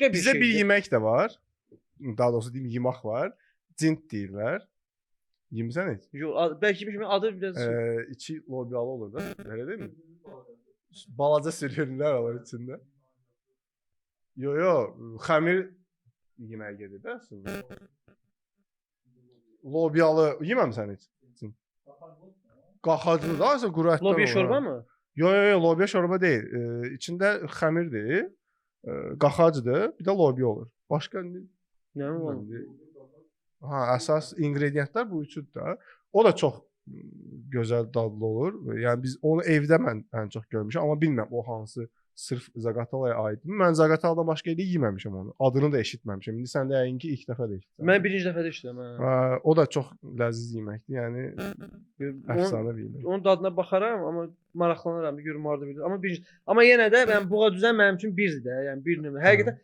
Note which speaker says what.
Speaker 1: başqa bir
Speaker 2: Bizdə bir
Speaker 1: şeydir.
Speaker 2: yemək də var. Daha doğrusu deyim yemək var. Cint deyirlər. Yemisən heç?
Speaker 1: Yox, bəlkə bir adı biraz
Speaker 2: İçi lobiyalı olur da. Elə deyilmi? Balaca sürünlər olur içində. Yo, xəmir yeməyə gedir də əslində. Lobiyalı yeməmisən heç? Qaxaclı da aslında quru ətdən olur.
Speaker 1: lobiya şorba mı?
Speaker 2: Yo, lobiya şorba deyil. İçində xəmirdir, qaxacdır, bir də lobiya olur. Başqa
Speaker 1: Nə var?
Speaker 2: ha, əsas inqrediyentlər bu üçüdür də. O da çox gözəl dadlı olur. Yəni biz onu evdə mən ən çox görmüşəm, amma bilmirəm o hansı sırf Zaqatalaya aidmi. Mən Zaqatalada başqa yerdə yeməmişəm onu. Adını da eşitməmişəm. İndi sən də yəqin ki ilk dəfə də eşitdin.
Speaker 1: Mən birinci dəfə də eşidirəm.
Speaker 2: O da çox ləziz yeməkdir. Yəni əfsanə bir yemək.
Speaker 1: Onun dadına baxaram, amma maraqlanaram, görüm harda bilir. Amma yenə də mən buğa düzən mənim üçün birdir də. Yəni bir nömrə. Həqiqətən